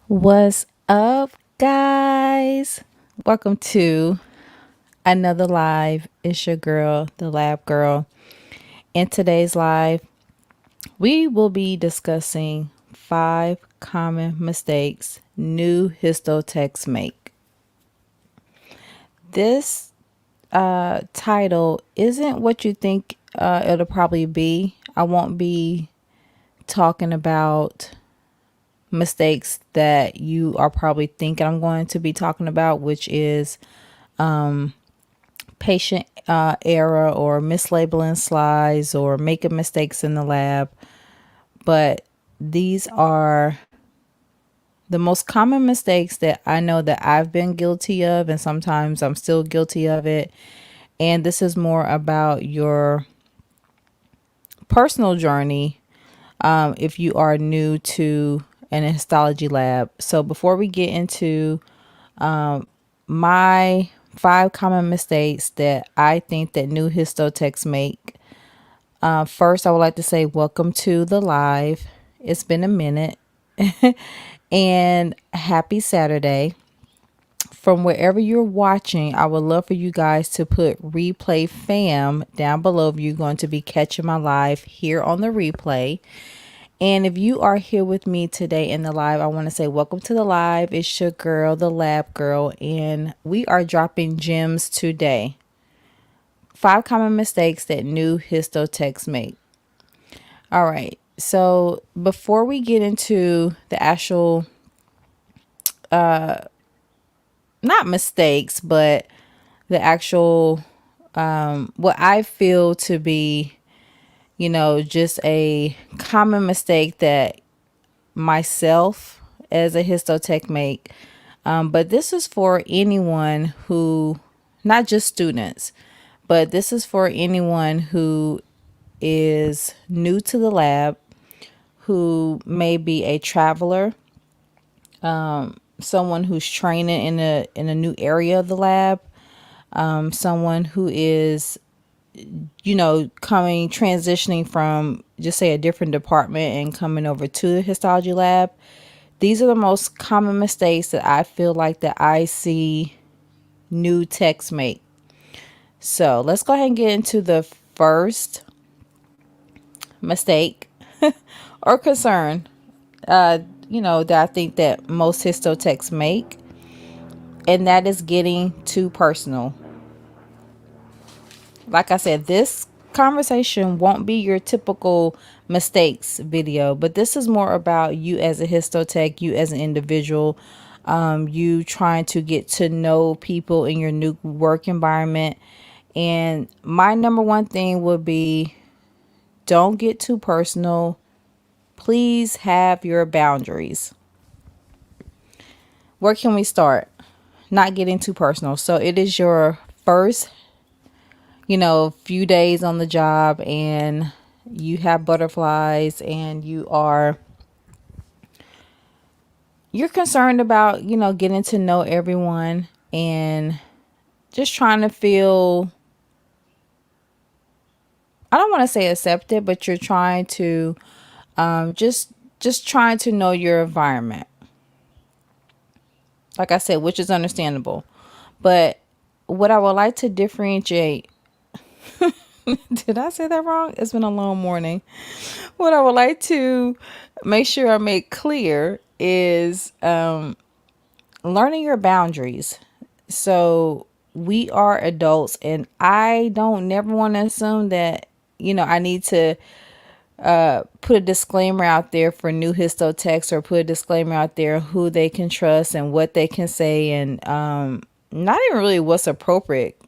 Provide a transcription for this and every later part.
What's up, guys? Welcome to another live. It's your girl, the Lab Girl. In today's live, we will be discussing 5 common mistakes new Histotechs make. This title isn't what you think it'll probably be. I won't be talking about mistakes that you are probably thinking I'm going to be talking about, which is patient error or mislabeling slides or making mistakes in the lab. But these are the most common mistakes that I know that I've been guilty of, and sometimes I'm still guilty of it. And this is more about your personal journey if you are new to an histology lab. So before we get into my 5 common mistakes that I think that new histotechs make, first I would like to say welcome to the live. It's been a minute. And happy Saturday. From wherever you're watching, I would love for you guys to put replay fam down below if you're going to be catching my live here on the replay. And if you are here with me today in the live, I want to say welcome to the live. It's your girl, the Lab Girl, and we are dropping gems today. 5 common mistakes that new histotechs make. All right. So before we get into the actual, not mistakes, but the actual, what I feel to be, just a common mistake that myself as a histotech make. But this is for anyone who, not just students, but this is for anyone who is new to the lab, who may be a traveler, someone who's training in a new area of the lab, someone who is transitioning from, just say, a different department and coming over to the histology lab. These are the most common mistakes that I feel like that I see new techs make. So let's go ahead and get into the first mistake or concern, that I think that most histotechs make, and that is getting too personal. Like I said, this conversation won't be your typical mistakes video, but this is more about you as a histotech, you as an individual, you trying to get to know people in your new work environment. And my number one thing would be, don't get too personal. Please have your boundaries. Where can we start? Not getting too personal. So it is your first few days on the job, and you have butterflies, and you're concerned about, getting to know everyone and just trying to feel, I don't want to say accepted, but you're trying to just trying to know your environment. Like I said, which is understandable. But what I would like to differentiate, did I say that wrong? It's been a long morning. What I would like to make sure I make clear is learning your boundaries. So we are adults, and I don't never want to assume that, I need to put a disclaimer out there for new histotechs, or put a disclaimer out there who they can trust and what they can say, and not even really what's appropriate.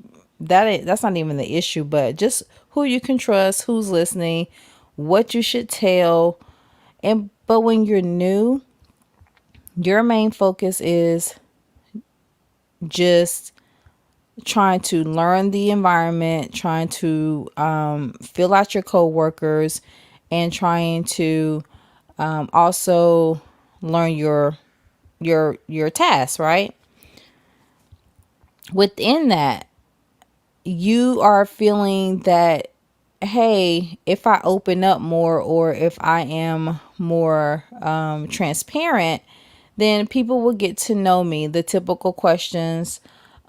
That's not even the issue, but just who you can trust, who's listening, what you should tell. But when you're new, your main focus is just trying to learn the environment, trying to fill out your coworkers, and trying to also learn your tasks, right? Within that, you are feeling that, hey, if I open up more, or if I am more transparent, then people will get to know me. The typical questions,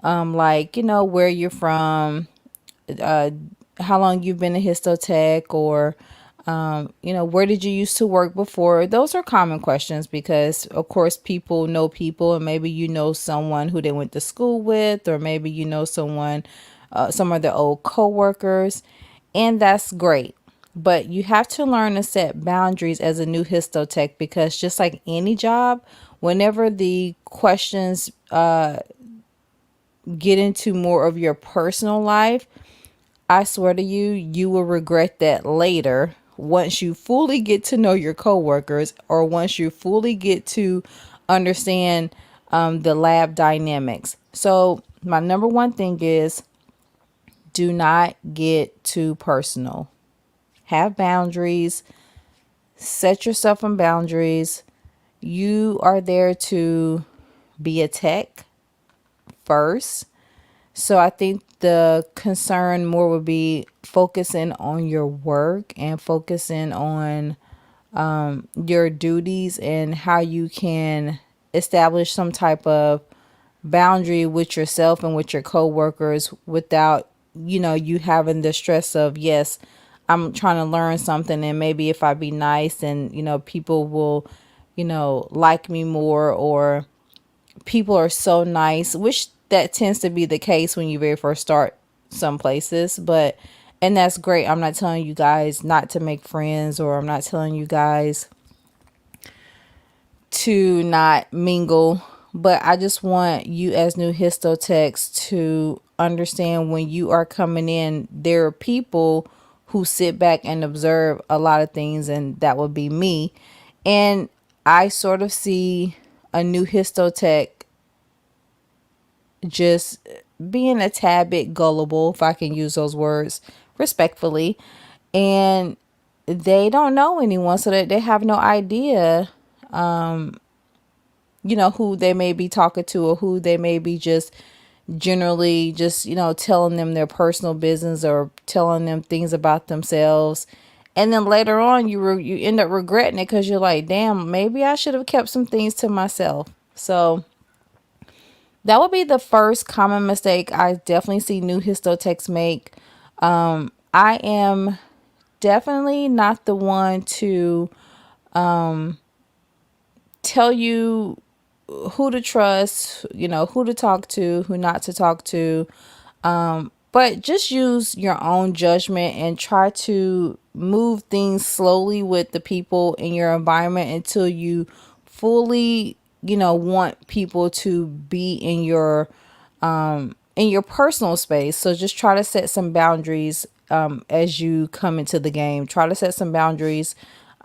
like, where you're from, uh, how long you've been a histotech, or where did you used to work before? Those are common questions because, of course, people know people, and maybe you know someone who they went to school with, or maybe you know someone, some of their old coworkers, and that's great. But you have to learn to set boundaries as a new histotech, because just like any job, whenever the questions get into more of your personal life, I swear to you, you will regret that later once you fully get to know your coworkers, or once you fully get to understand the lab dynamics. So, my number one thing is, do not get too personal. Have boundaries, set yourself in boundaries. You are there to be a tech first. So I think the concern more would be focusing on your work and focusing on your duties and how you can establish some type of boundary with yourself and with your coworkers without, you having the stress of, yes, I'm trying to learn something, and maybe if I be nice, and people will, like me more, or people are so nice, which that tends to be the case when you very first start some places. But and that's great. I'm not telling you guys not to make friends, or I'm not telling you guys to not mingle, but I just want you as new histotechs to understand, when you are coming in, there are people who sit back and observe a lot of things, and that would be me. And I sort of see a new histotech just being a tad bit gullible, if I can use those words respectfully, and they don't know anyone, so that they have no idea, who they may be talking to, or who they may be just generally just, telling them their personal business, or telling them things about themselves. And then later on, you end up regretting it, because you're like, damn, maybe I should have kept some things to myself. So that would be the first common mistake I definitely see new histotechs make. I am definitely not the one to tell you who to trust, who to talk to, who not to talk to. But just use your own judgment and try to move things slowly with the people in your environment until you fully, want people to be in your personal space. So just try to set some boundaries as you come into the game. Try to set some boundaries.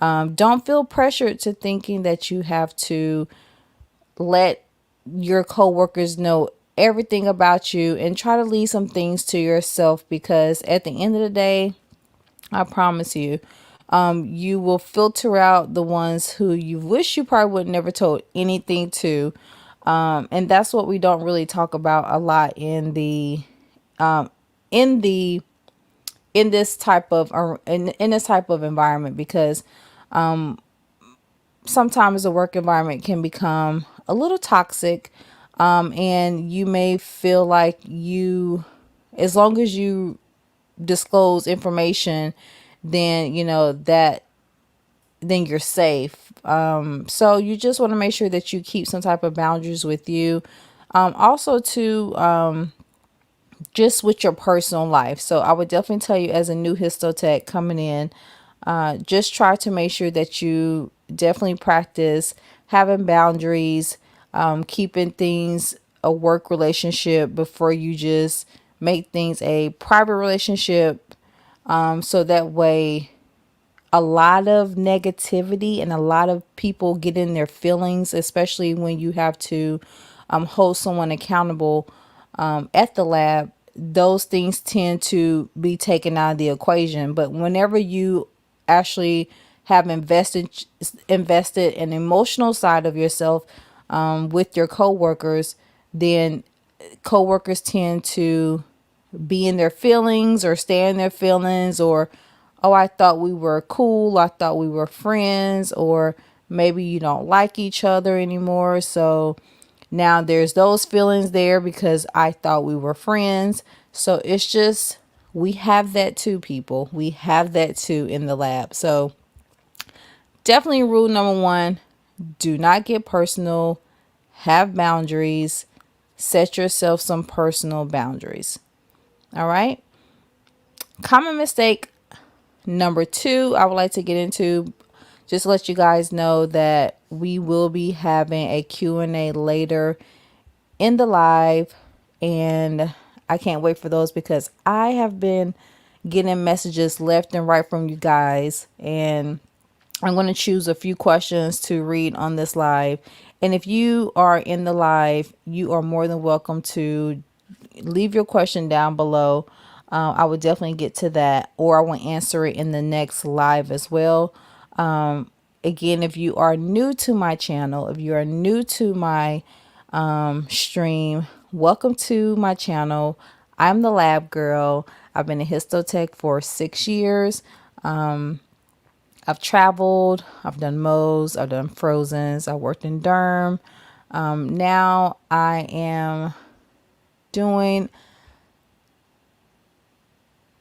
Don't feel pressured to thinking that you have to let your coworkers know everything about you, and try to leave some things to yourself, because at the end of the day, I promise you, you will filter out the ones who you wish you probably would never told anything to. And that's what we don't really talk about a lot in the in this type of in this type of environment, because sometimes the work environment can become a little toxic, and you may feel like as long as you disclose information, then then you're safe. So you just want to make sure that you keep some type of boundaries with you. Also, to just with your personal life. So I would definitely tell you, as a new histotech coming in, just try to make sure that you definitely practice having boundaries, keeping things a work relationship before you just make things a private relationship. So that way, a lot of negativity and a lot of people get in their feelings, especially when you have to hold someone accountable at the lab. Those things tend to be taken out of the equation. But whenever you actually have invested an emotional side of yourself with your coworkers, then coworkers tend to be in their feelings, or stay in their feelings, or, oh, I thought we were cool, I thought we were friends, or Maybe you don't like each other anymore. So now there's those feelings there because I thought we were friends. So it's just, we have that too, people. We have that too in the lab. So definitely rule number one, do not get personal, have boundaries, set yourself some personal boundaries. All right. Common mistake number two, I would like to get into, just let you guys know that we will be having a Q&A later in the live, and I can't wait for those because I have been getting messages left and right from you guys, and I'm going to choose a few questions to read on this live. And if you are in the live, you are more than welcome to leave your question down below. I would definitely get to that, or I will answer it in the next live as well. Again, if you are new to my channel, if you are new to my stream, welcome to my channel. I'm the lab girl. I've been a histotech for 6 years. I've traveled, I've done Mohs, I've done Frozens, I worked in derm. Now I am doing,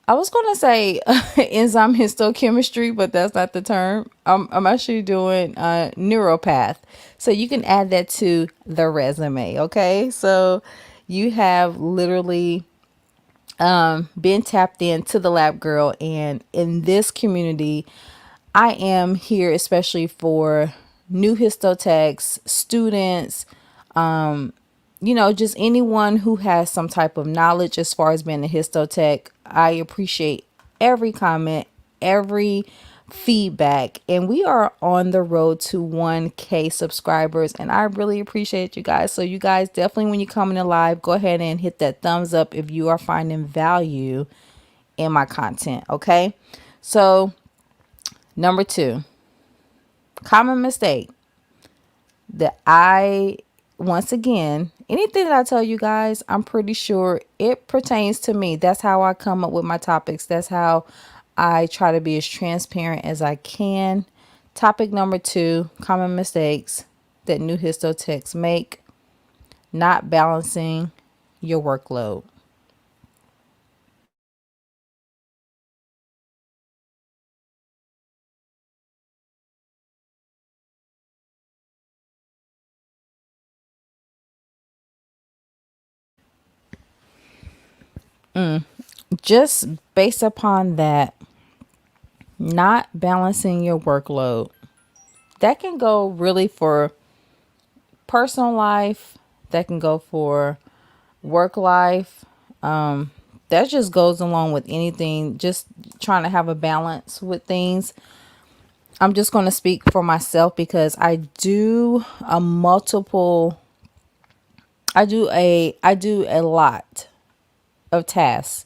I was going to say enzyme histochemistry, but that's not the term. I'm actually doing neuropath. So you can add that to the resume, okay? So you have literally been tapped into the lab girl, and in this community I am here especially for new histotechs, students, just anyone who has some type of knowledge as far as being a histotech. I appreciate every comment, every feedback, and we are on the road to 1K subscribers, and I really appreciate you guys. So you guys definitely, when you come in live, go ahead and hit that thumbs up if you are finding value in my content. Okay, so number two, common mistake that I, once again, anything that I tell you guys, I'm pretty sure it pertains to me. That's how I come up with my topics. That's how I try to be as transparent as I can. Topic number two, common mistakes that new histotechs make: not balancing your workload. Just based upon that, not balancing your workload, that can go really for personal life, that can go for work life. That just goes along with anything, just trying to have a balance with things. I'm just going to speak for myself because I do a lot of tasks.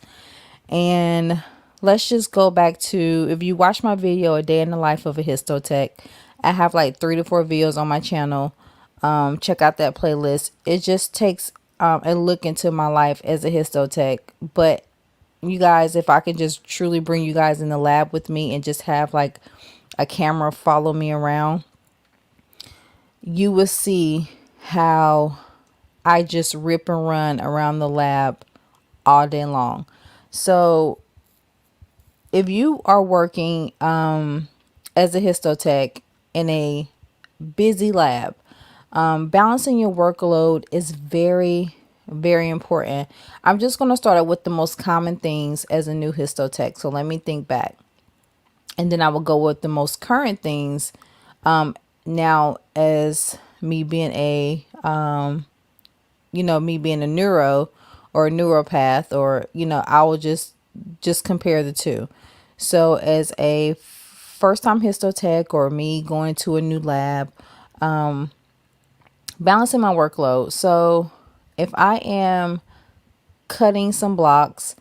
And let's just go back to, if you watch my video, A Day in the Life of a Histotech, I have like 3 to 4 videos on my channel. Check out that playlist. It just takes a look into my life as a histotech. But you guys, if I could just truly bring you guys in the lab with me and just have like a camera follow me around, you will see how I just rip and run around the lab all day long. So if you are working as a histotech in a busy lab, balancing your workload is very, very important. I'm just going to start out with the most common things as a new histotech. So let me think back. And then I will go with the most current things now as me being me being a neuro or a neuropath, or, I will just compare the two. So as a first time histotech, or me going to a new lab, balancing my workload. So if I am cutting some blocks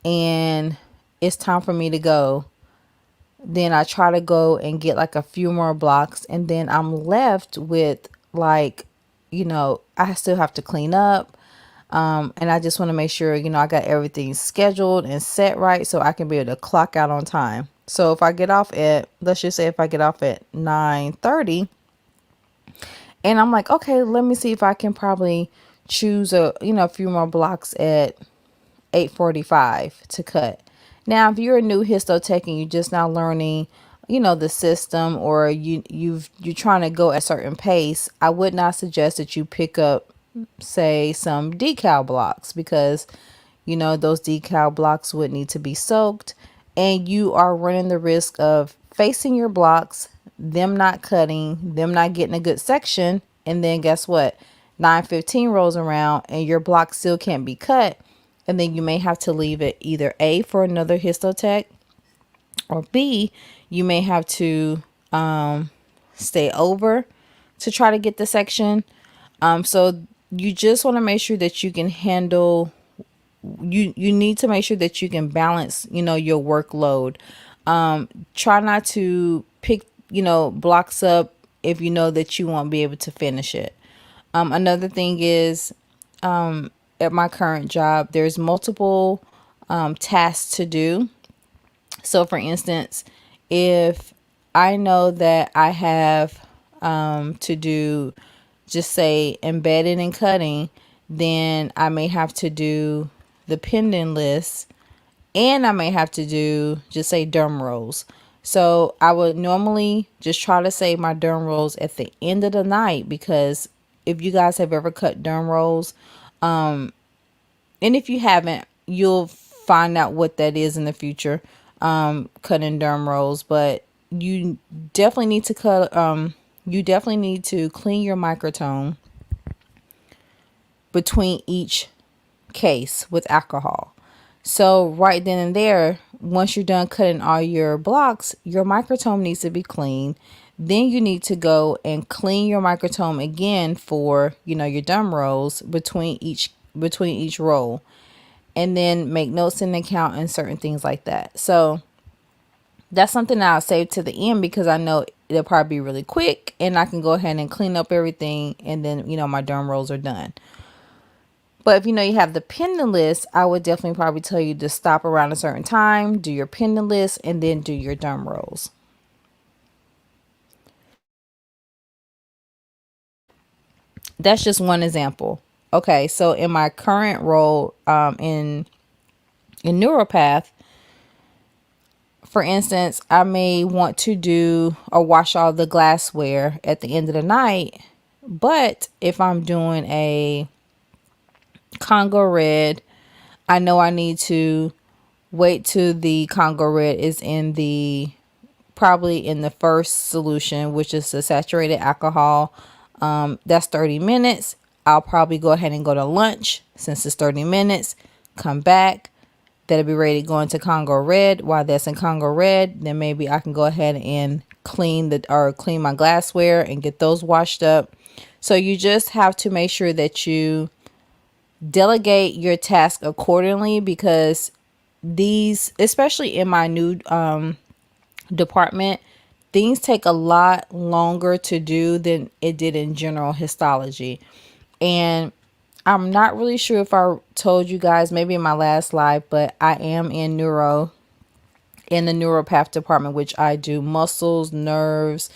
and it's time for me to go, then I try to go and get like a few more blocks, and then I'm left with like, I still have to clean up. And I just want to make sure, I got everything scheduled and set right so I can be able to clock out on time. So if I get off at, let's just say if I get off at 9:30, And I'm like, okay, let me see if I can probably choose a few more blocks at 8:45 to cut. Now, if you're a new histotech and you're just now learning, the system, or you're trying to go at a certain pace, I would not suggest that you pick up, say, some decal blocks, because those decal blocks would need to be soaked, and you are running the risk of facing your blocks, them not cutting, them not getting a good section, and then guess what? 9:15 rolls around and your block still can't be cut, and then you may have to leave it either A, for another histotech, or B, you may have to stay over to try to get the section. So you just want to make sure that you can handle, you need to make sure that you can balance, your workload. Try not to pick, blocks up if you know that you won't be able to finish it. Another thing is, at my current job, there's multiple tasks to do. So, for instance, if I know that I have to do, just say, embedding and cutting, then I may have to do the pending list, and I may have to do, just say, derm rolls. So I would normally just try to save my derm rolls at the end of the night, because if you guys have ever cut derm rolls, and if you haven't, you'll find out what that is in the future, cutting derm rolls. But you definitely need to clean your microtome between each case with alcohol. So right then and there, once you're done cutting all your blocks, your microtome needs to be clean. Then you need to go and clean your microtome again for, your derm rolls between each roll, and then make notes in the account and certain things like that. So that's something that I'll save to the end, because I know it'll probably be really quick and I can go ahead and clean up everything, and then, my derm rolls are done. But if you have the pending list, I would definitely probably tell you to stop around a certain time, do your pending list, and then do your derm rolls. That's just one example. Okay, so in my current role, in neuropath, for instance, I may want to do or wash all the glassware at the end of the night. But if I'm doing a Congo red, I know I need to wait till the Congo red is probably in the first solution, which is the saturated alcohol. That's 30 minutes. I'll probably go ahead and go to lunch, since it's 30 minutes, come back. That'll be ready to go into Congo red. While that's in Congo red, then maybe I can go ahead and clean my glassware and get those washed up. So you just have to make sure that you delegate your task accordingly, because these, especially in my new department, things take a lot longer to do than it did in general histology. And I'm not really sure if I told you guys, maybe in my last live, but I am in the neuropath department, which I do muscles, nerves,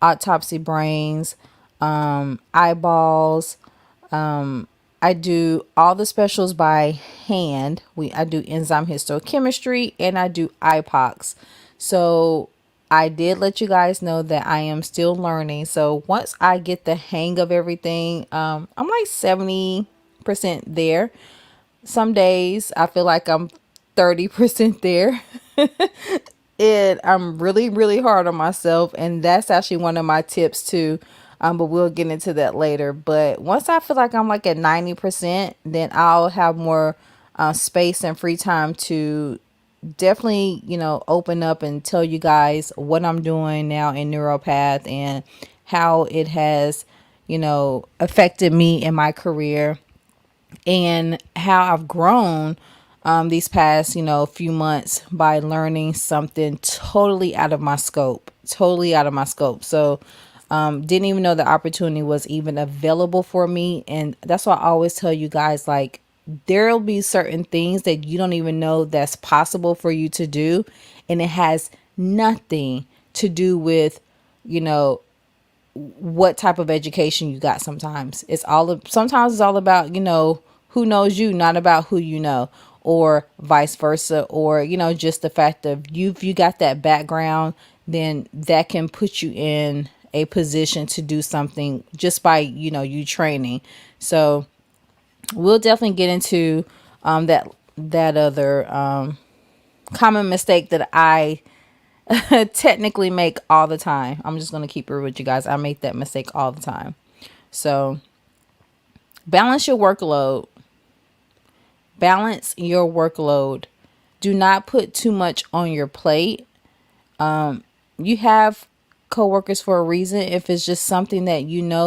autopsy brains, eyeballs. I do all the specials by hand. I do enzyme histochemistry, and I do IPOX. So I did let you guys know that I am still learning. So once I get the hang of everything, I'm like 70% there. Some days I feel like I'm 30% there. And I'm really, really hard on myself. And that's actually one of my tips too. But we'll get into that later. But once I feel like I'm like at 90%, then I'll have more space and free time to definitely, open up and tell you guys what I'm doing now in neuropath, and how it has, affected me in my career, and how I've grown these past, few months, by learning something totally out of my scope, So didn't even know the opportunity was even available for me. And that's why I always tell you guys, like, there'll be certain things that you don't even know that's possible for you to do. And it has nothing to do with, you know, what type of education you got. Sometimes it's all about, who knows you, not about who you know, or vice versa, or just the fact of if you got that background, then that can put you in a position to do something just by you training. So we'll definitely get into that other common mistake that I technically make all the time. I'm just going to keep it with you guys. I make that mistake all the time. So balance your workload. Balance your workload. Do not put too much on your plate. You have coworkers for a reason. If it's just something that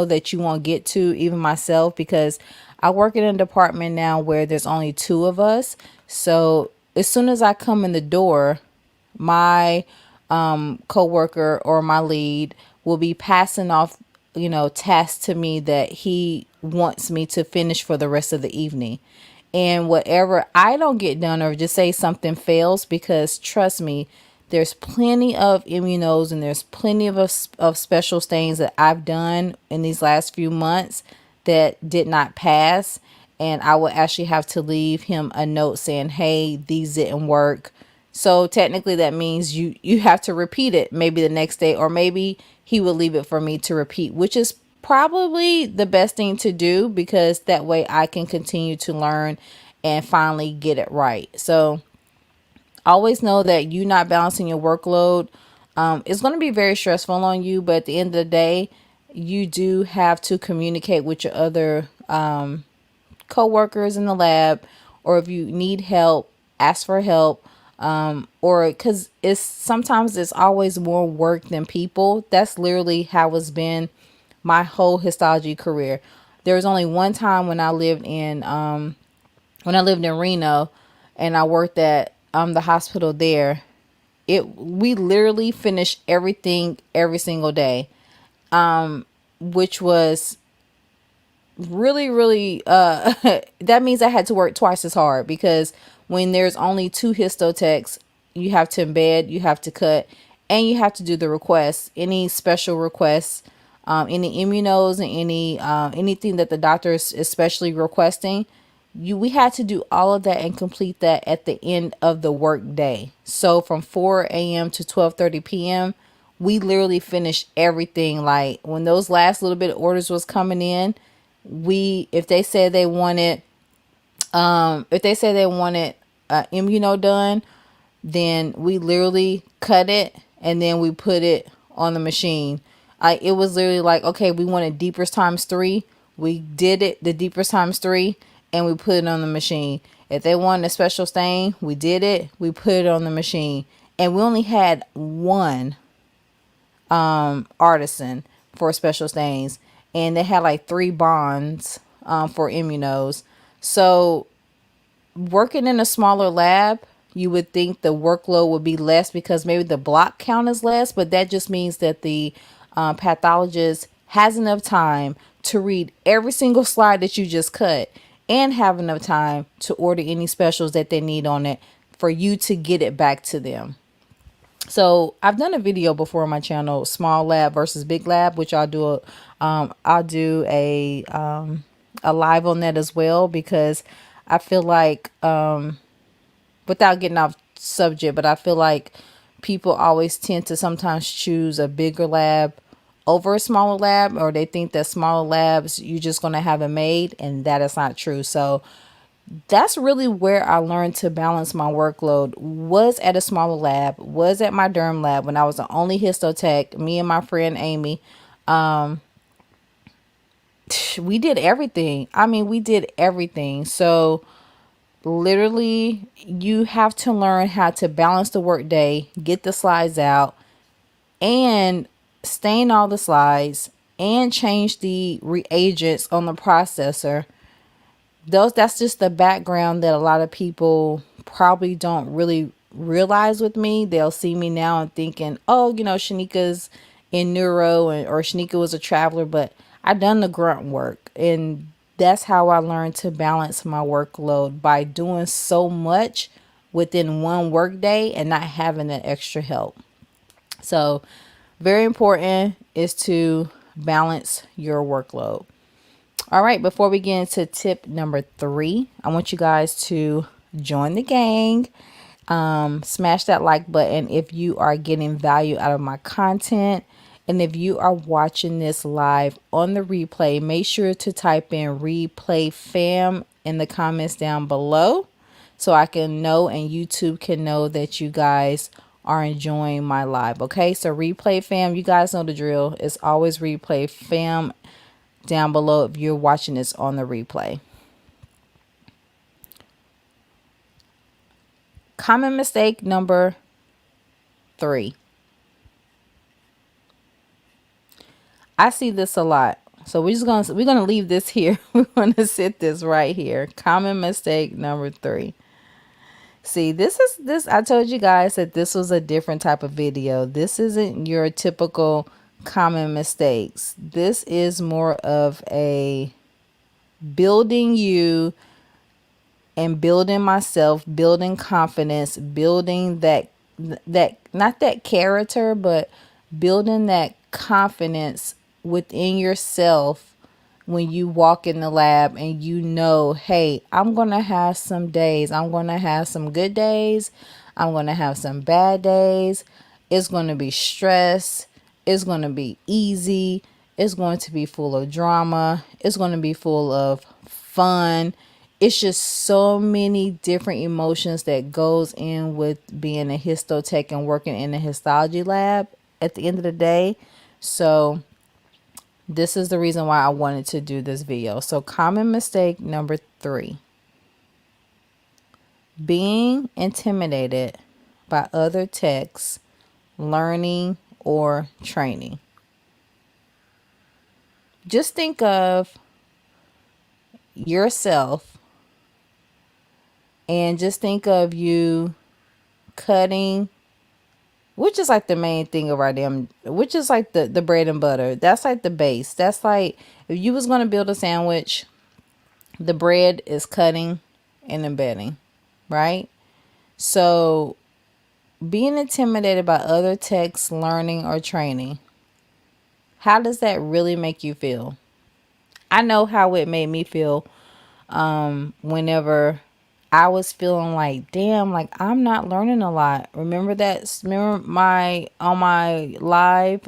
that you won't get to, even myself, because I work in a department now where there's only two of us. So as soon as I come in the door, my coworker or my lead will be passing off, tasks to me that he wants me to finish for the rest of the evening. And whatever I don't get done, or just say something fails, because trust me, there's plenty of immunos and there's plenty of special stains that I've done in these last few months that did not pass. And I would actually have to leave him a note saying, hey, these didn't work. So technically that means you have to repeat it maybe the next day, or maybe he will leave it for me to repeat, which is probably the best thing to do, because that way I can continue to learn and finally get it right. So always know that you not balancing your workload is going to be very stressful on you. But at the end of the day, you do have to communicate with your other co-workers in the lab, or if you need help, ask for help. Or because sometimes it's always more work than people. That's literally how it's been my whole histology career. There was only one time when I lived in Reno, and I worked at the hospital there. We literally finished everything every single day, which was really, really that means I had to work twice as hard, because when there's only two histotechs, you have to embed, you have to cut, and you have to do the requests, any special requests, any immunos, and anything that the doctor is especially requesting. We had to do all of that and complete that at the end of the work day. So from 4 a.m. to 12:30 p.m., we literally finished everything. Like when those last little bit of orders was coming in, if they said they wanted immuno done, then we literally cut it and then we put it on the machine. It was literally like, okay, we wanted deepers times 3. We did it, the deepers times 3, and we put it on the machine. If they wanted a special stain, we did it, we put it on the machine. And we only had one artisan for special stains, and they had like 3 bonds for immunos. So working in a smaller lab, you would think the workload would be less because maybe the block count is less, but that just means that the pathologist has enough time to read every single slide that you just cut, and have enough time to order any specials that they need on it for you to get it back to them. So I've done a video before on my channel, small lab versus big lab, which I'll do a live on that as well, because I feel like without getting off subject, but I feel like people always tend to sometimes choose a bigger lab over a smaller lab, or they think that smaller labs you're just going to have it made, and that is not true. So that's really where I learned to balance my workload, was at a smaller lab, was at my derm lab when I was the only histotech, me and my friend Amy. We did everything. I mean, we did everything. So literally you have to learn how to balance the work day, get the slides out, and stain all the slides, and change the reagents on the processor. That's just the background that a lot of people probably don't really realize with me. They'll see me now and thinking, oh, Shanika's in neuro, or Shanika was a traveler, but I done the grunt work. And that's how I learned to balance my workload, by doing so much within one work day and not having that extra help. So very important is to balance your workload. All right, before we get into tip number 3, I want you guys to join the gang. Smash that like button if you are getting value out of my content. And if you are watching this live on the replay, make sure to type in replay fam in the comments down below so I can know and YouTube can know that you guys are enjoying my live. Okay, so replay fam, you guys know the drill. It's always replay fam down below if you're watching this on the replay. Common mistake number 3. I see this a lot. So we're gonna leave this here. We're gonna sit this right here. Common mistake number 3. See, this I told you guys that this was a different type of video. This isn't your typical common mistakes. This is more of a building you and building myself, building confidence, building that not that character, but building that confidence within yourself when you walk in the lab and you know, hey, I'm going to have some days. I'm going to have some good days. I'm going to have some bad days. It's going to be stress. It's going to be easy. It's going to be full of drama. It's going to be full of fun. It's just so many different emotions that goes in with being a histotech and working in the histology lab at the end of the day. So this is the reason why I wanted to do this video. So common mistake number 3. Being intimidated by other techs learning or training. Just think of yourself and just think of you cutting, which is like the main thing of our damn, which is like the bread and butter. That's like the base. That's like if you was going to build a sandwich, the bread is cutting and embedding, right? So being intimidated by other techs learning or training, how does that really make you feel? I know how it made me feel whenever I was feeling like, damn, like I'm not learning a lot. Remember my on my live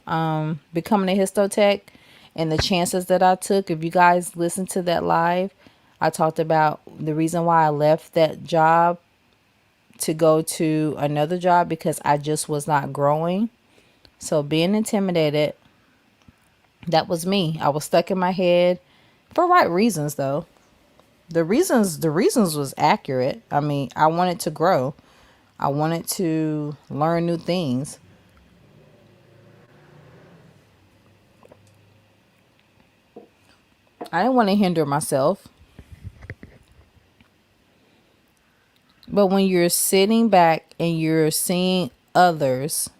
becoming a histotech and the chances that I took. If you guys listen to that live, I talked about the reason why I left that job to go to another job because I just was not growing. So being intimidated, that was me. I was stuck in my head for right reasons though. The reasons was accurate. I mean, I wanted to grow. I wanted to learn new things. I didn't want to hinder myself. But when you're sitting back and you're seeing others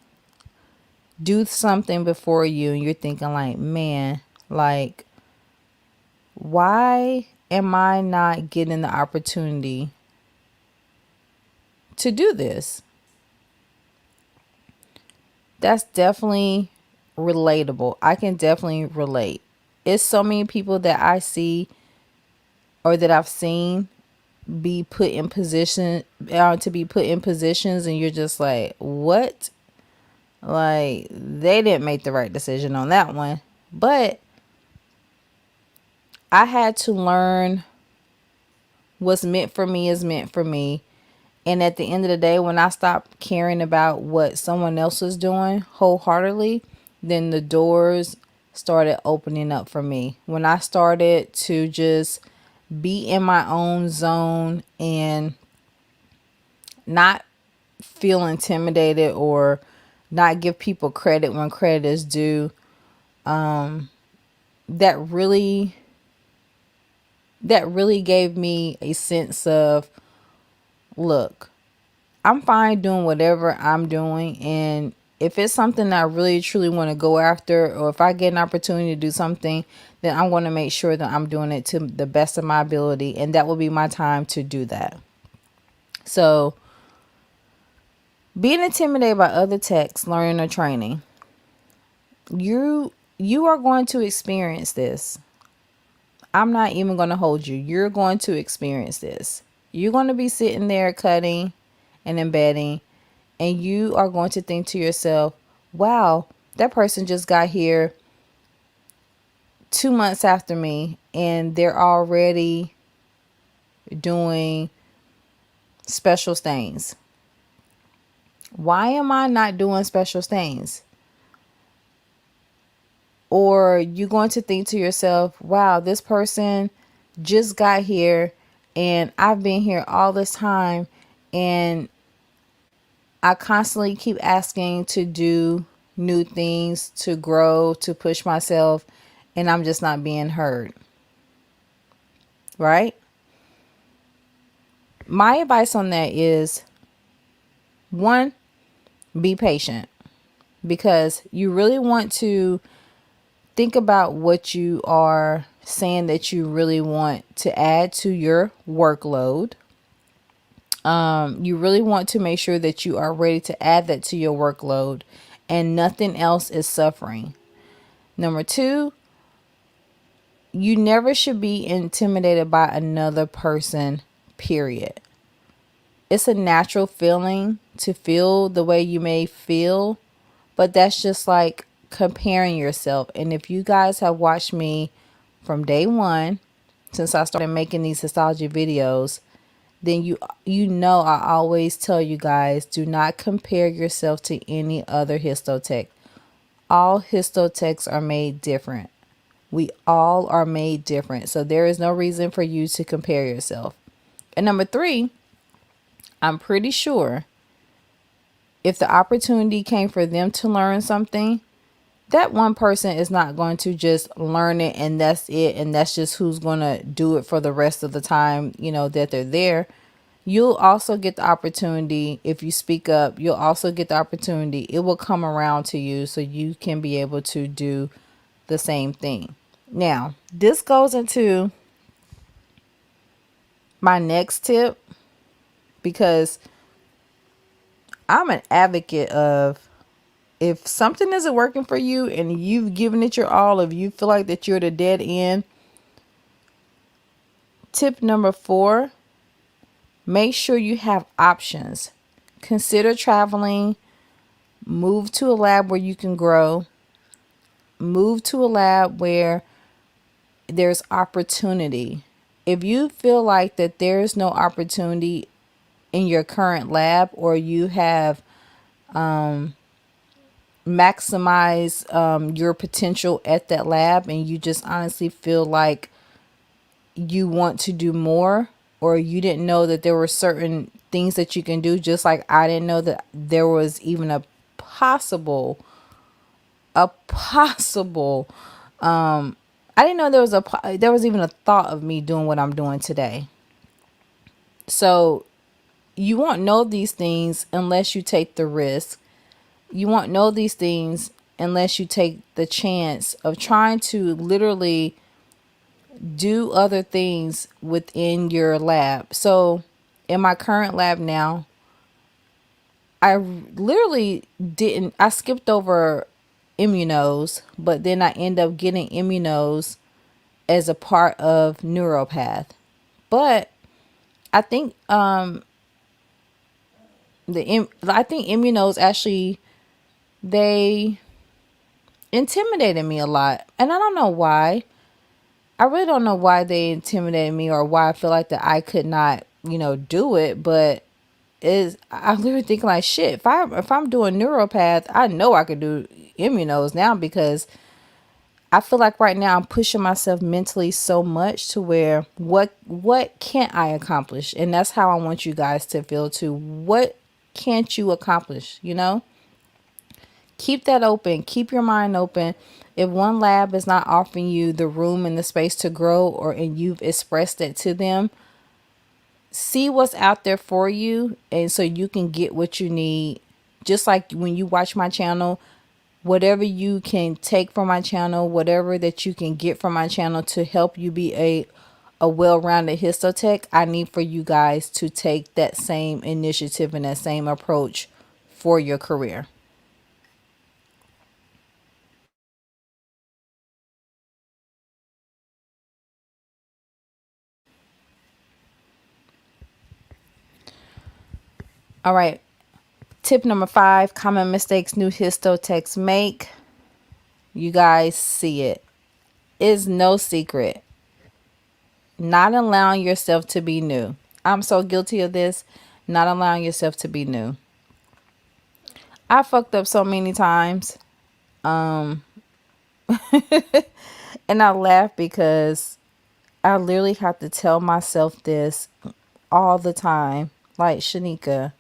do something before you and you're thinking like, man, like, why am I not getting the opportunity to do this? That's definitely relatable. I can definitely relate. It's so many people that I see or that I've seen be put in position to be put in positions and you're just like, what? Like they didn't make the right decision on that one. But I had to learn what's meant for me is meant for me. And at the end of the day, when I stopped caring about what someone else was doing wholeheartedly, then the doors started opening up for me. When I started to just be in my own zone and not feel intimidated or not give people credit when credit is due, that really gave me a sense of, look, I'm fine doing whatever I'm doing, and if it's something that I really truly want to go after, or if I get an opportunity to do something, then I'm going to make sure that I'm doing it to the best of my ability, and that will be my time to do that. So being intimidated by other techs learning or training, you You are going to experience this. I'm not even going to hold you. You're going to experience this. You're going to be sitting there cutting and embedding, and you are going to think to yourself, wow, that person just got here 2 months after me, and they're already doing special stains. Why am I not doing special stains? Or you're going to think to yourself, wow, this person just got here and I've been here all this time, and I constantly keep asking to do new things, to grow, to push myself, and I'm just not being heard. Right? My advice on that is, one, be patient, because you really want to think about what you are saying that you really want to add to your workload. You really want to make sure that you are ready to add that to your workload and nothing else is suffering. Number two, you never should be intimidated by another person, period. It's a natural feeling to feel the way you may feel, but that's just like comparing yourself. And if you guys have watched me from day one, since I started making these histology videos, then you know I always tell you guys, do not compare yourself to any other histotech. All histotechs are made different. We all are made different. So there is no reason for you to compare yourself. And number three, I'm pretty sure if the opportunity came for them to learn something, that one person is not going to just learn it and that's it, and that's just who's going to do it for the rest of the time, that they're there. You'll also get the opportunity. If you speak up, you'll also get the opportunity. It will come around to you so you can be able to do the same thing. Now, this goes into my next tip, because I'm an advocate of, if something isn't working for you and you've given it your all, if you feel like that you're at a dead end, tip number 4, make sure you have options. Consider traveling, move to a lab where you can grow, move to a lab where there's opportunity. If you feel like that there's no opportunity in your current lab, or you have maximized your potential at that lab, and you just honestly feel like you want to do more, or you didn't know that there were certain things that you can do, just like I didn't know that there was even a possible I didn't know there was even a thought of me doing what I'm doing today. So you won't know these things unless you take the risk. You won't know these things unless you take the chance of trying to literally do other things within your lab. So in my current lab now, I literally didn't, I skipped over immunos, but then I end up getting immunos as a part of neuropath. But I think I think immunos actually, they intimidated me a lot, and I don't know why. I really don't know why they intimidated me, or why I feel like that I could not, do it. But is I literally think like, shit. If I'm doing neuropath, I know I could do immunos now, because I feel like right now I'm pushing myself mentally so much to where what can't I accomplish? And that's how I want you guys to feel too. What can't you accomplish? Keep that open. Keep your mind open. If one lab is not offering you the room and the space to grow, and you've expressed it to them, see what's out there for you, and so you can get what you need. Just like when you watch my channel, whatever you can take from my channel, whatever that you can get from my channel to help you be a well-rounded histotech, I need for you guys to take that same initiative and that same approach for your career. All right. Tip number 5, common mistakes new histotechs make. You guys see it. It's no secret. Not allowing yourself to be new. I'm so guilty of this. Not allowing yourself to be new. I fucked up so many times. Um and I laugh because I literally have to tell myself this all the time. Like, Shanika,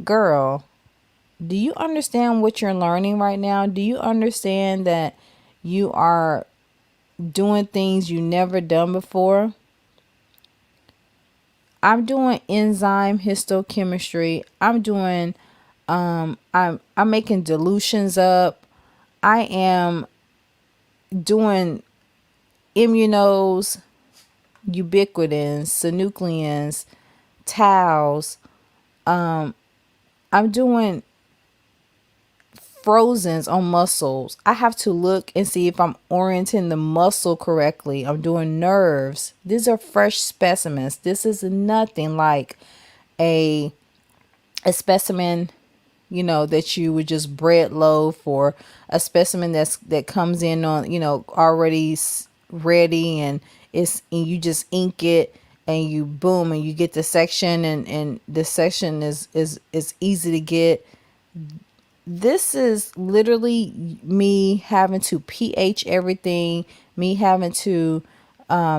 girl, do you understand what you're learning right now? Do you understand that you are doing things you never done before? I'm doing enzyme histochemistry. I'm making dilutions up. I am doing immunos, ubiquitins, synucleins, towels. I'm doing frozens on muscles. I have to look and see if I'm orienting the muscle correctly. I'm doing nerves. These are fresh specimens. This is nothing like a specimen, that you would just bread loaf, or a specimen that comes in on, already ready, and you just ink it, and you boom, and you get the section, and the section is easy to get. This is literally me having to pH everything, me having to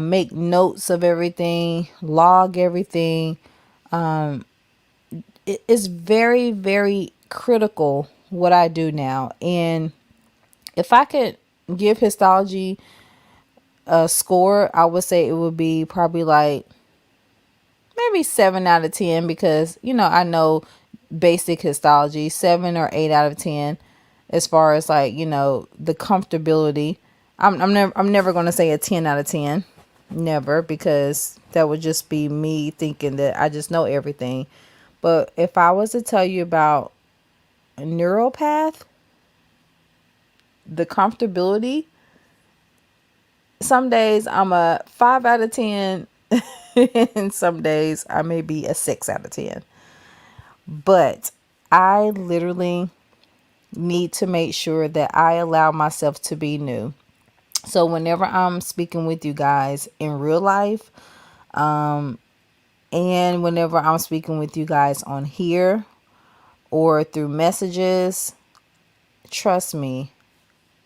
make notes of everything, log everything. It is very, very critical what I do now. And if I could give histology a score, I would say it would be probably like maybe 7 out of 10, because I know basic histology. 7 or 8 out of 10 as far as like the comfortability. I'm never going to say a 10 out of 10, never, because that would just be me thinking that I just know everything. But if I was to tell you about a neuropath, the comfortability, some days I'm a 5 out of 10 and some days I may be a 6 out of 10. But I literally need to make sure that I allow myself to be new. So whenever I'm speaking with you guys in real life, and whenever I'm speaking with you guys on here or through messages, trust me,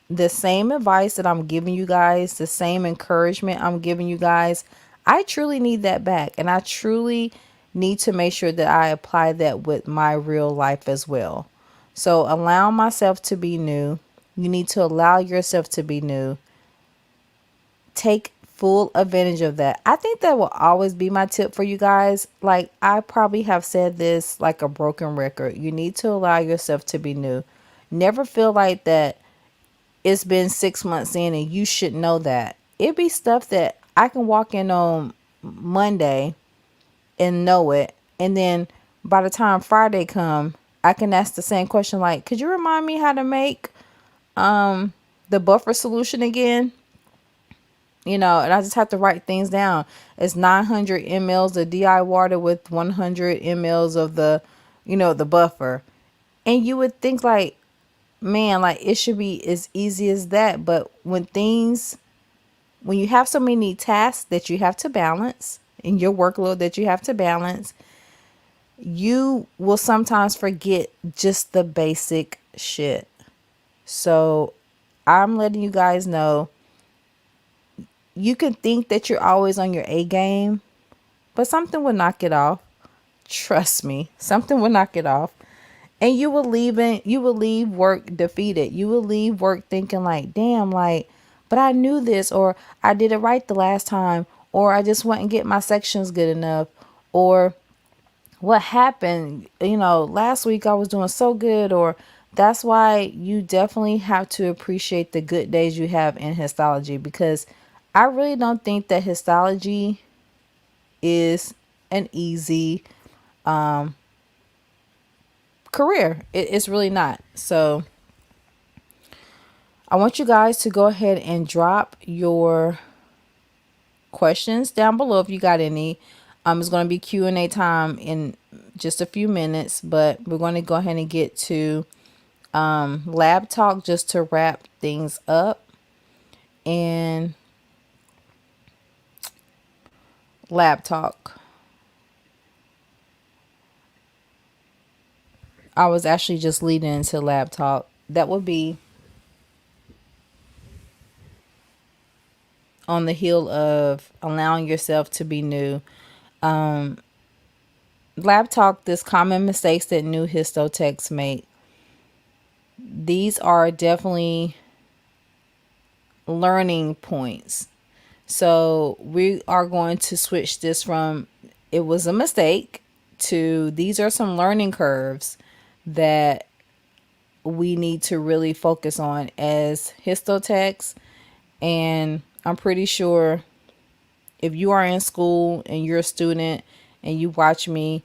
the same advice that I'm giving you guys, the same encouragement I'm giving you guys, I truly need that back. And I truly need to make sure that I apply that with my real life as well. So allow myself to be new. You need to allow yourself to be new. Take full advantage of that. I think that will always be my tip for you guys. Like, I probably have said this like a broken record. You need to allow yourself to be new. Never feel like that it's been 6 months in and you should know that. It be stuff that I can walk in on Monday and know it, and then by the time Friday come, I can ask the same question, like, could you remind me how to make the buffer solution again? And I just have to write things down. It's 900 mLs of DI water with 100 mLs of the buffer. And you would think like, man, like it should be as easy as that. But when you have so many tasks that you have to balance in your workload that you have to balance, you will sometimes forget just the basic shit. So I'm letting you guys know, you can think that you're always on your A game, but something will knock it off. Trust me, something will knock it off. And you will leave work defeated. You will leave work thinking like, damn, like, but I knew this, or I did it right the last time, or I just wouldn't get my sections good enough, or what happened, last week I was doing so good. Or that's why you definitely have to appreciate the good days you have in histology, because I really don't think that histology is an easy career. It's really not. So I want you guys to go ahead and drop your questions down below if you got any. It's going to be Q&A time in just a few minutes, but we're going to go ahead and get to lab talk just to wrap things up. And lab talk, I was actually just leading into lab talk. That would be on the heel of allowing yourself to be new. Lab talk, this common mistakes that new histotechs make. These are definitely learning points. So we are going to switch this from it was a mistake to these are some learning curves that we need to really focus on as histotechs. And I'm pretty sure if you are in school and you're a student and you watch me,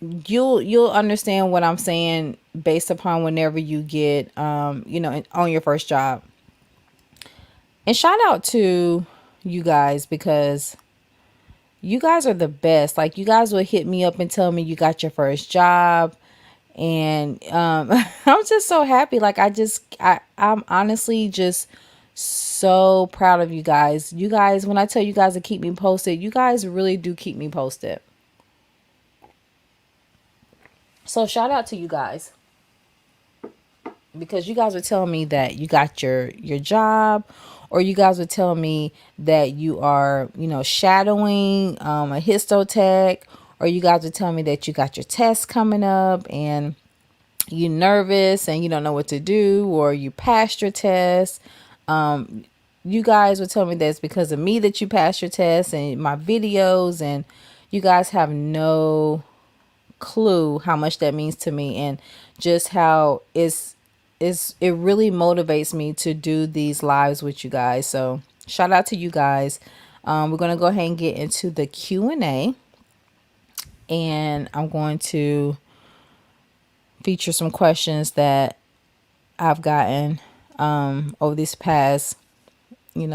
you'll understand what I'm saying based upon whenever you get on your first job. And shout out to you guys because you guys are the best. Like, you guys would hit me up and tell me you got your first job. And I'm just so happy. Like, I'm honestly just so proud of you guys. You guys, when I tell you guys to keep me posted, you guys really do keep me posted. So shout out to you guys, because you guys were telling me that you got your job, or you guys were telling me that you are shadowing a histotech, or you guys were telling me that you got your test coming up and you nervous and you don't know what to do, or you passed your test. You guys would tell me that it's because of me that you passed your test and my videos, and you guys have no clue how much that means to me, and just how it really motivates me to do these lives with you guys. So shout out to you guys. We're going to go ahead and get into the Q&A, and I'm going to feature some questions that I've gotten over these past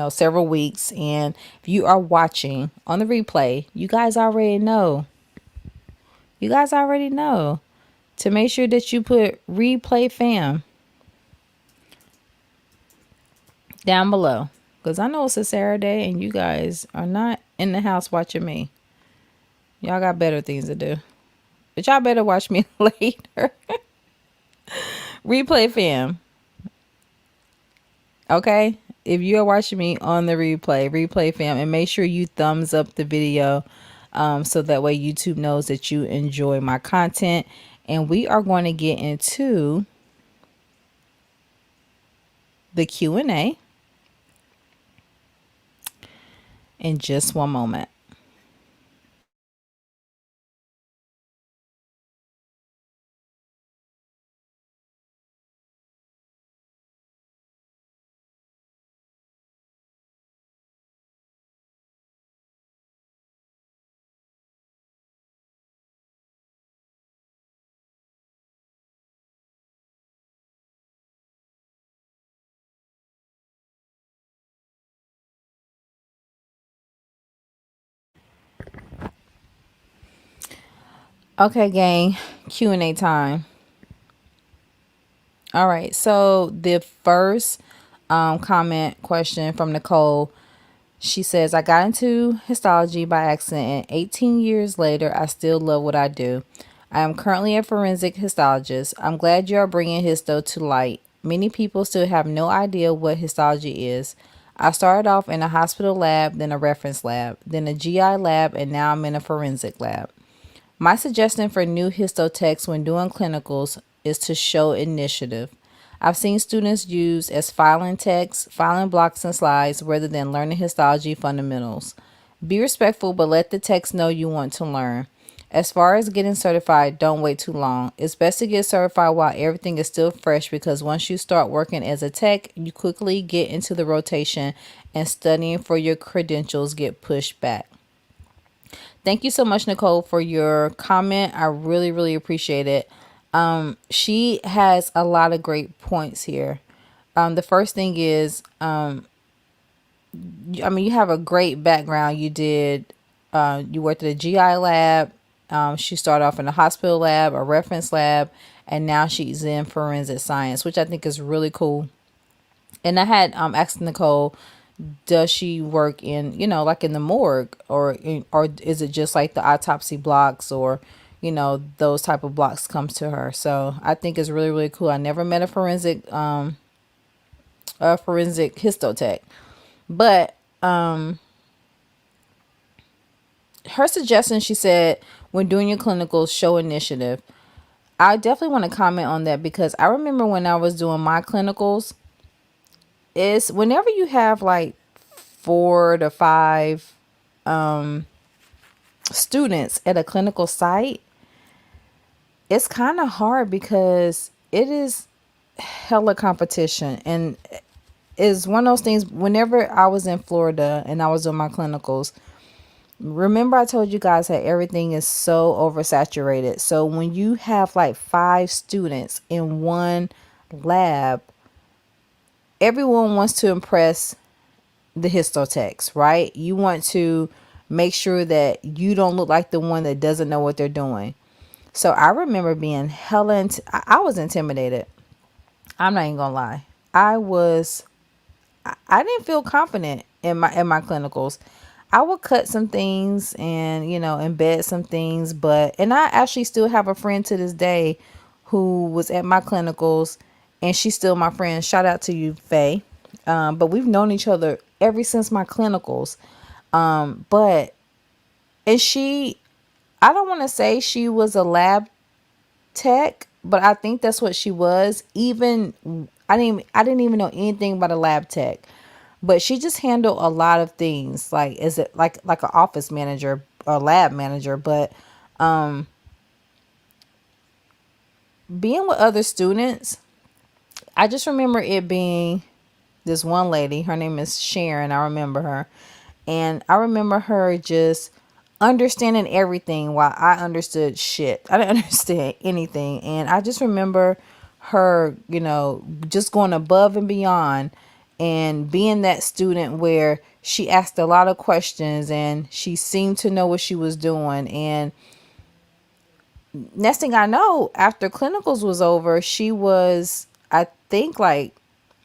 several weeks. And if you are watching on the replay, you guys already know to make sure that you put replay fam down below, because I know it's a Saturday and you guys are not in the house watching me. Y'all got better things to do, but y'all better watch me later. Replay fam. Okay, if you are watching me on the replay fam, and make sure you thumbs up the video, so that way YouTube knows that you enjoy my content. And we are going to get into the Q&A in just one moment. Okay, gang, Q&A time. All right, so the first comment question from Nicole. She says, I got into histology by accident, and 18 years later, I still love what I do. I am currently a forensic histologist. I'm glad you are bringing histo to light. Many people still have no idea what histology is. I started off in a hospital lab, then a reference lab, then a GI lab, and now I'm in a forensic lab. My suggestion for new histotechs when doing clinicals is to show initiative. I've seen students use as filing text, filing blocks and slides rather than learning histology fundamentals. Be respectful, but let the text know you want to learn. As far as getting certified, don't wait too long. It's best to get certified while everything is still fresh, because once you start working as a tech, you quickly get into the rotation and studying for your credentials get pushed back. Thank you so much, Nicole, for your comment. I really, really appreciate it. She has a lot of great points here. The first thing is, you have a great background. You did You worked at a GI lab. She started off in a hospital lab, a reference lab, and now she's in forensic science, which I think is really cool. And I had asked Nicole, does she work in, like in the morgue, or is it just like the autopsy blocks, or those type of blocks comes to her. So I think it's really, really cool. I never met a forensic histotech, but her suggestion, she said, when doing your clinicals, show initiative. I definitely want to comment on that, because I remember when I was doing my clinicals, is whenever you have like 4 to 5 students at a clinical site, it's kind of hard because it is hella competition. And it's one of those things. Whenever I was in Florida and I was doing my clinicals, remember I told you guys that everything is so oversaturated. So when you have like 5 students in one lab, everyone wants to impress the Histotechs, right? You want to make sure that you don't look like the one that doesn't know what they're doing. So I remember being I was intimidated. I'm not even gonna lie. I didn't feel confident in my clinicals. I would cut some things and embed some things, and I actually still have a friend to this day who was at my clinicals, and she's still my friend. Shout out to you, Faye. But we've known each other ever since my clinicals. But and I don't want to say she was a lab tech, but I think that's what she was. Even I didn't even know anything about a lab tech, but she just handled a lot of things. Like, is it like an office manager or lab manager? But being with other students, I just remember it being this one lady. Her name is Sharon. I remember her, and I remember her just understanding everything while I understood shit. I didn't understand anything. And I just remember her, just going above and beyond and being that student where she asked a lot of questions and she seemed to know what she was doing. And next thing I know, after clinicals was over, she was, I think, like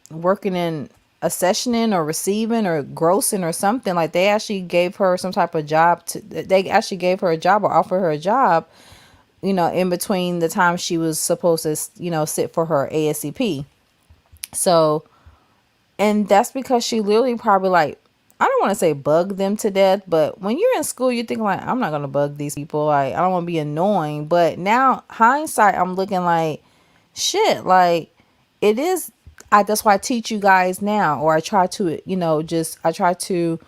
working in accessioning or receiving or grossing or something. Like, they actually gave her some type of job they actually gave her a job or offered her a job, in between the time she was supposed to, sit for her ASCP. So, and that's because she literally probably, like, I don't want to say bug them to death, but when you're in school, you think like, I'm not going to bug these people. Like, I don't want to be annoying. But now, hindsight, I'm looking like, shit, like, it is. That's why I teach you guys now, or I try to, I try to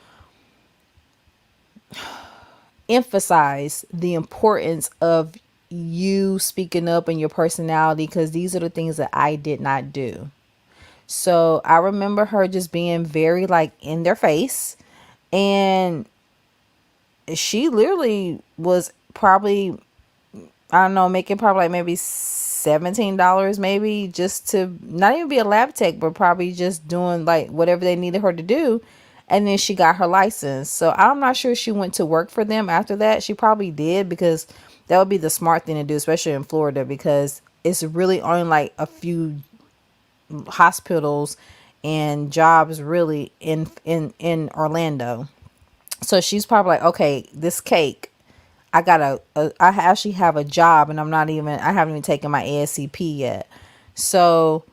emphasize the importance of you speaking up and your personality, because these are the things that I did not do. So I remember her just being very like in their face, and she literally was probably, I don't know, making probably like maybe $17, maybe, just to not even be a lab tech, but probably just doing like whatever they needed her to do. And then she got her license. So I'm not sure she went to work for them after that. She probably did, because that would be the smart thing to do, especially in Florida, because it's really only like a few hospitals and jobs really in Orlando. So she's probably like, okay, this cake, I actually have a job, and I haven't even taken my ASCP yet. So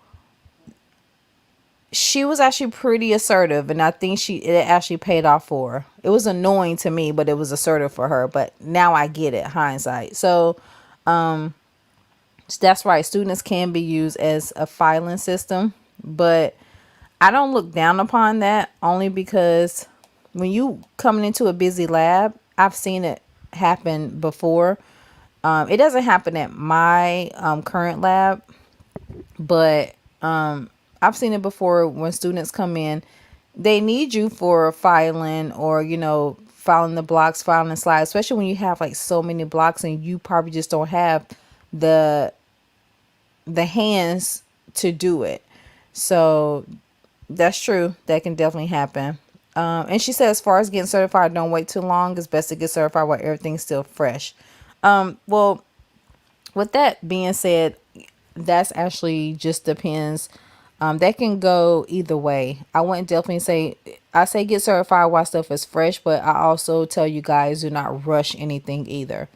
she was actually pretty assertive, and I think it actually paid off for her. It was annoying to me, but it was assertive for her. But now I get it, hindsight. So that's right. Students can be used as a filing system, but I don't look down upon that, only because when you coming into a busy lab, I've seen it happen before. It doesn't happen at my current lab, but I've seen it before when students come in. They need you for filing, or filing the blocks, filing the slides, especially when you have like so many blocks and you probably just don't have the hands to do it. So that's true. That can definitely happen. And she said, as far as getting certified, don't wait too long. It's best to get certified while everything's still fresh. Well, with that being said, that's actually just depends. That can go either way. I wouldn't definitely say, I say get certified while stuff is fresh, but I also tell you guys do not rush anything either.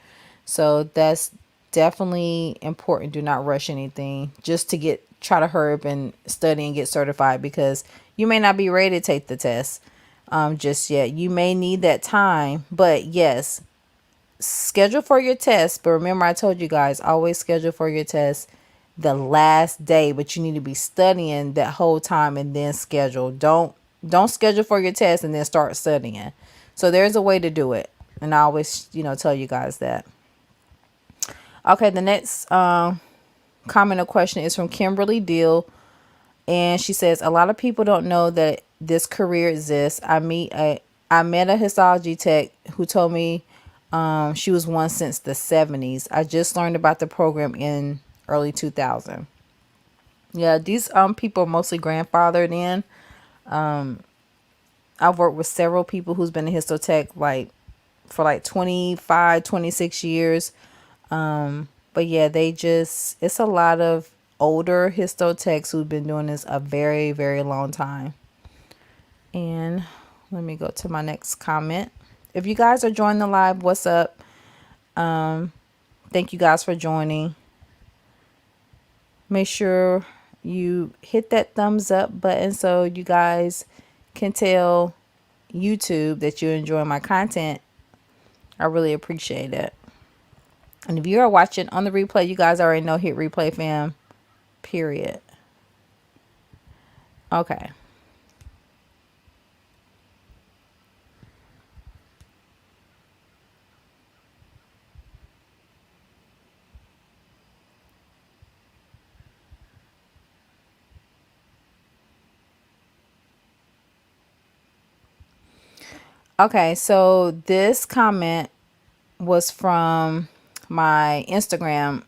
So that's definitely important. Do not rush anything just to try to hurry up and study and get certified, because you may not be ready to take the test just yet. You may need that time, but yes, schedule for your test. But remember, I told you guys, always schedule for your test the last day, but you need to be studying that whole time and then schedule. Don't schedule for your test and then start studying. So there's a way to do it, and I always tell you guys that. Okay, the next comment or question is from Kimberly Deal, and she says, a lot of people don't know that this career exists. I met a histology tech who told me she was one since the 70s. I just learned about the program in early 2000. Yeah, these people are mostly grandfathered in. I've worked with several people who's been a histotech for 25, 26 years. But yeah, it's a lot of older histotechs who've been doing this a very, very long time. And let me go to my next comment. If you guys are joining the live, what's up? Thank you guys for joining. Make sure you hit that thumbs up button so you guys can tell YouTube that you enjoy my content. I really appreciate it. And if you are watching on the replay, you guys already know, hit replay, fam. Period. Okay. Okay, so this comment was from my Instagram,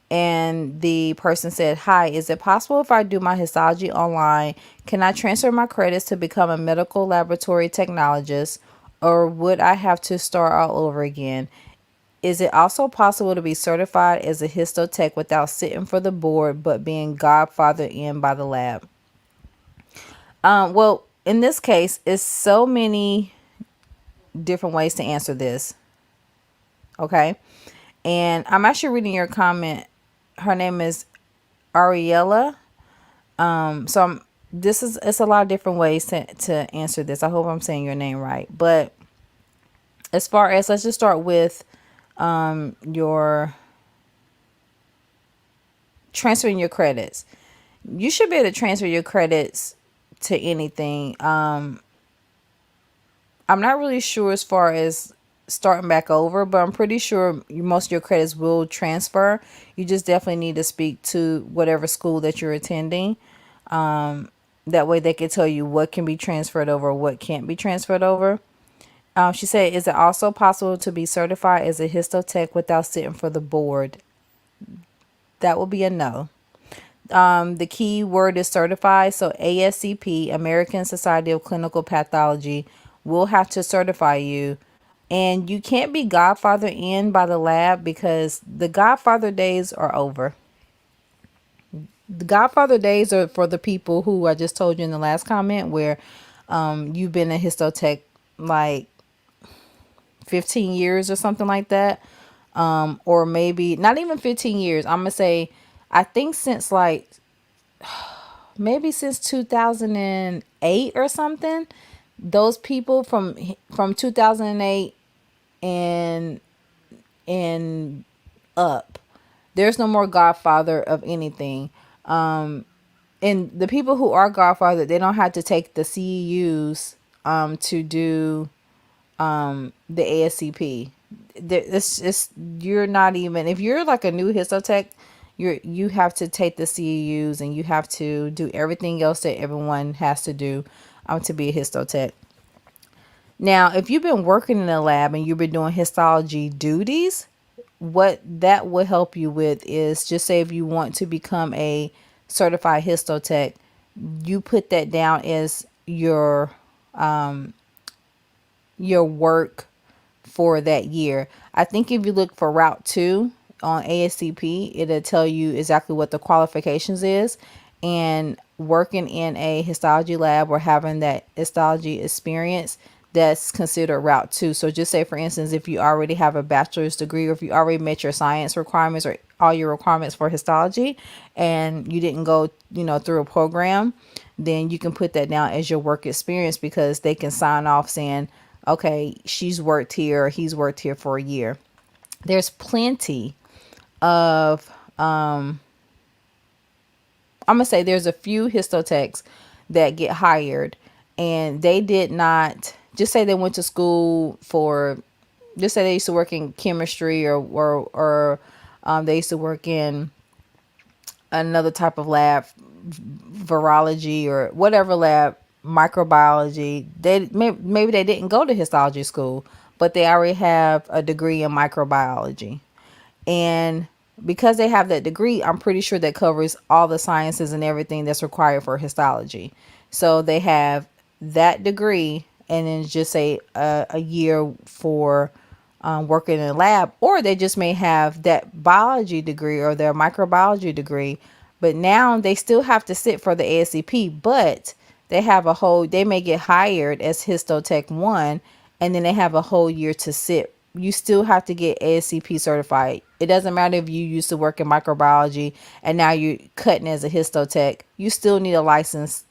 and the person said, hi, is it possible if I do my histology online, can I transfer my credits to become a medical laboratory technologist, or would I have to start all over again? Is it also possible to be certified as a histotech without sitting for the board but being godfathered in by the lab? Well, in this case, it's so many different ways to answer this. Okay. And I'm actually reading your comment. Her name is Ariella. It's a lot of different ways to answer this. I hope I'm saying your name right. But as far as, let's just start with your transferring your credits. You should be able to transfer your credits to anything. I'm not really sure as far as starting back over, but I'm pretty sure most of your credits will transfer. You just definitely need to speak to whatever school that you're attending. That way they can tell you what can be transferred over, what can't be transferred over. She said, is it also possible to be certified as a histotech without sitting for the board? That will be a no. The key word is certified. So ASCP, American Society of Clinical Pathology, will have to certify you. And you can't be godfather in by the lab, because the godfather days are over. The godfather days are for the people who I just told you in the last comment, where you've been a histotech like 15 years or something like that. Or maybe not even 15 years. I'm going to say, I think since maybe since 2008 or something. Those people from 2008 and up, there's no more godfather of anything. And the people who are godfather, they don't have to take the CEUs to do the ASCP. It's just, you're not even, if you're like a new histotech, you have to take the CEUs, and you have to do everything else that everyone has to do to be a histotech. Now, if you've been working in a lab and you've been doing histology duties, what that will help you with is, just say if you want to become a certified histotech, you put that down as your work for that year. I think if you look for Route 2 on ASCP, it'll tell you exactly what the qualifications is. And working in a histology lab or having that histology experience, that's considered Route 2. So just say, for instance, if you already have a bachelor's degree or if you already met your science requirements or all your requirements for histology and you didn't go, through a program, then you can put that down as your work experience because they can sign off saying, okay, she's worked here, or he's worked here for a year. There's plenty of, I'm gonna say there's a few histotechs that get hired and they did not just say they went to school for, just say they used to work in chemistry or they used to work in another type of lab, virology or whatever lab, microbiology. They maybe they didn't go to histology school, but they already have a degree in microbiology. And because they have that degree, I'm pretty sure that covers all the sciences and everything that's required for histology. So they have that degree and then just say a year for working in a lab, or they just may have that biology degree or their microbiology degree, but now they still have to sit for the ASCP, but they may get hired as Histotech 1, and then they have a whole year to sit. You still have to get ASCP certified. It doesn't matter if you used to work in microbiology and now you're cutting as a histotech. You still need a license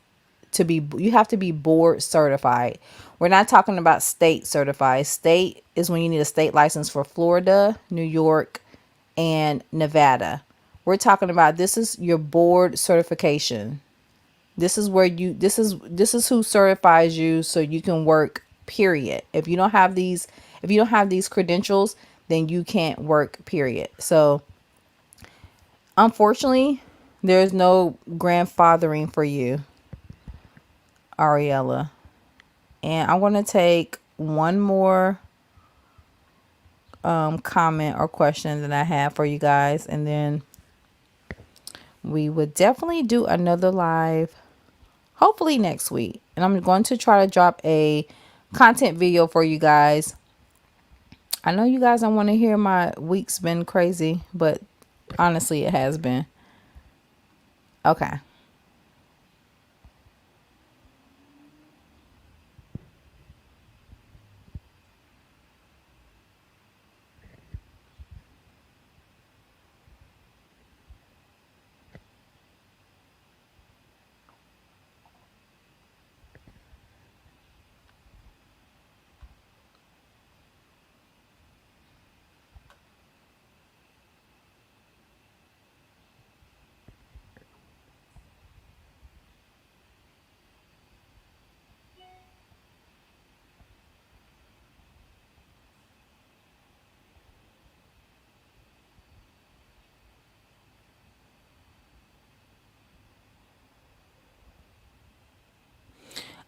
you have to be board certified. We're not talking about state certified. State is when you need a state license for Florida, New York, and Nevada. We're talking about, this is your board certification. This is where this is who certifies you so you can work, period. If you don't have these credentials, then you can't work, period. So unfortunately, there's no grandfathering for you, Ariella. And I want to take one more comment or question that I have for you guys, and then we would definitely do another live hopefully next week. And I'm going to try to drop a content video for you guys. I know you guys don't want to hear my week's been crazy, but honestly, it has been. Okay.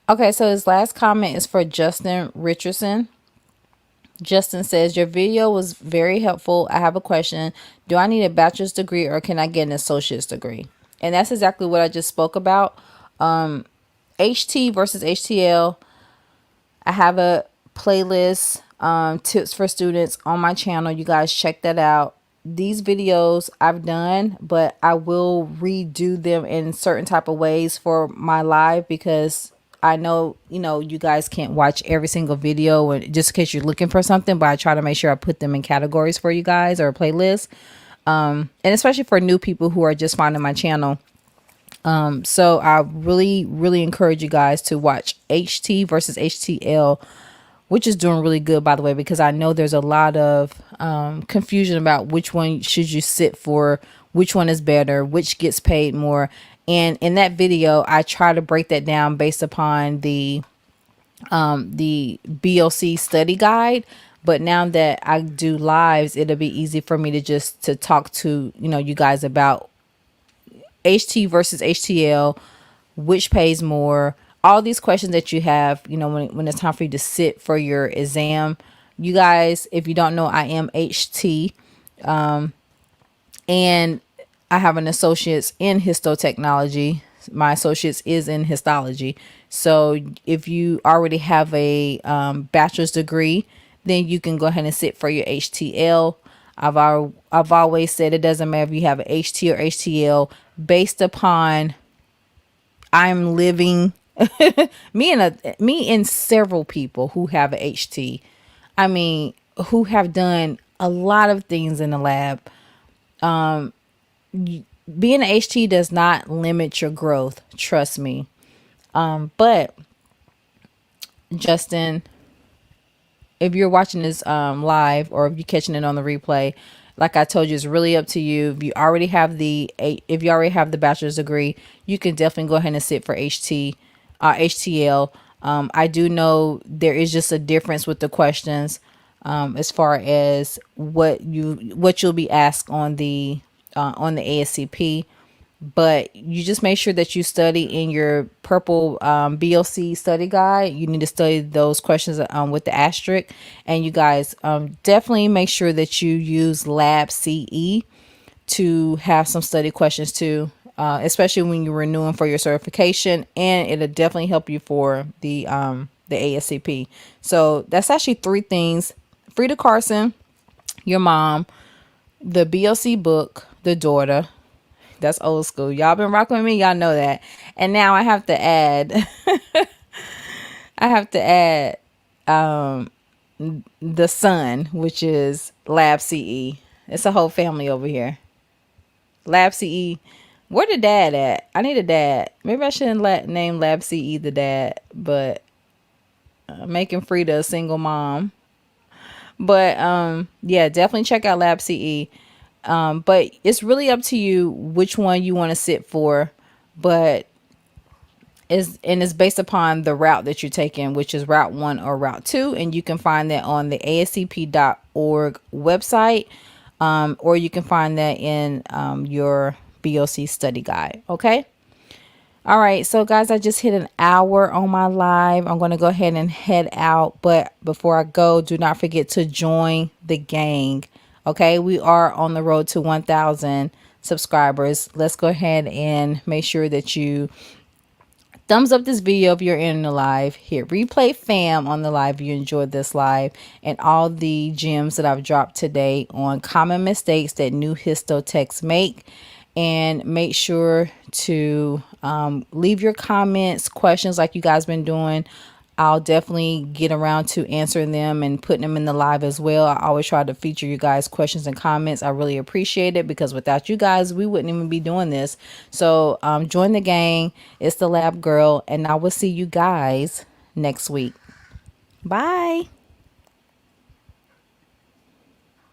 Okay, so his last comment is for Justin Richardson. Justin says, your video was very helpful. I have a question. Do I need a bachelor's degree or can I get an associate's degree? And that's exactly what I just spoke about. HT versus HTL. I have a playlist, tips for students on my channel. You guys check that out. These videos I've done, but I will redo them in certain type of ways for my live because I know, you guys can't watch every single video and just in case you're looking for something, but I try to make sure I put them in categories for you guys or a playlist. And especially for new people who are just finding my channel. So I really, really encourage you guys to watch HT versus HTL, which is doing really good, by the way, because I know there's a lot of confusion about which one should you sit for, which one is better, which gets paid more. And in that video, I try to break that down based upon the BOC study guide. But now that I do lives, it'll be easy for me to talk to, you guys about HT versus HTL, which pays more, all these questions that you have, when it's time for you to sit for your exam. You guys, if you don't know, I am HT, and I have an associate's in histotechnology. my associates is in histology. So if you already have a bachelor's degree, then you can go ahead and sit for your HTL. I've always said it doesn't matter if you have an HT or HTL based upon I'm living me and several people who have a HT. I mean, who have done a lot of things in the lab. Being an HT does not limit your growth, trust me. But Justin, if you're watching this live, or if you're catching it on the replay, like I told you, it's really up to you. If you already have the bachelor's degree, you can definitely go ahead and sit for HTL. I do know there is just a difference with the questions, as far as what you'll be asked on the ASCP. But you just make sure that you study in your purple BLC study guide. You need to study those questions with the asterisk. And you guys definitely make sure that you use Lab CE to have some study questions too, especially when you're renewing for your certification. And it'll definitely help you for the ASCP. So that's actually three things: Frida Carson, your mom, the BLC book, the daughter. That's old school. Y'all been rocking with me. Y'all know that. And now I have to add, I have to add the son, which is Lab CE. It's a whole family over here. Lab CE. Where the dad at? I need a dad. Maybe I shouldn't name Lab CE the dad, but making Frida a single mom. But yeah, definitely check out Lab CE. But it's really up to you which one you want to sit for. But it's based upon the route that you're taking, which is Route 1 or Route 2. And you can find that on the ASCP.org website, or you can find that in your BOC study guide. Okay. All right. So, guys, I just hit an hour on my live. I'm going to go ahead and head out. But before I go, do not forget to join the gang. Okay. We are on the road to 1,000 subscribers. Let's go ahead and make sure that you thumbs up this video if you're in the live. Hit replay fam on the live if you enjoyed this live, and all the gems that I've dropped today on common mistakes that new histotechs make. And make sure to leave your comments, questions like you guys been doing. I'll definitely get around to answering them and putting them in the live as well. I always try to feature you guys' questions and comments. I really appreciate it, because without you guys, we wouldn't even be doing this. So join the gang. It's the Lab Girl, and I will see you guys next week. Bye.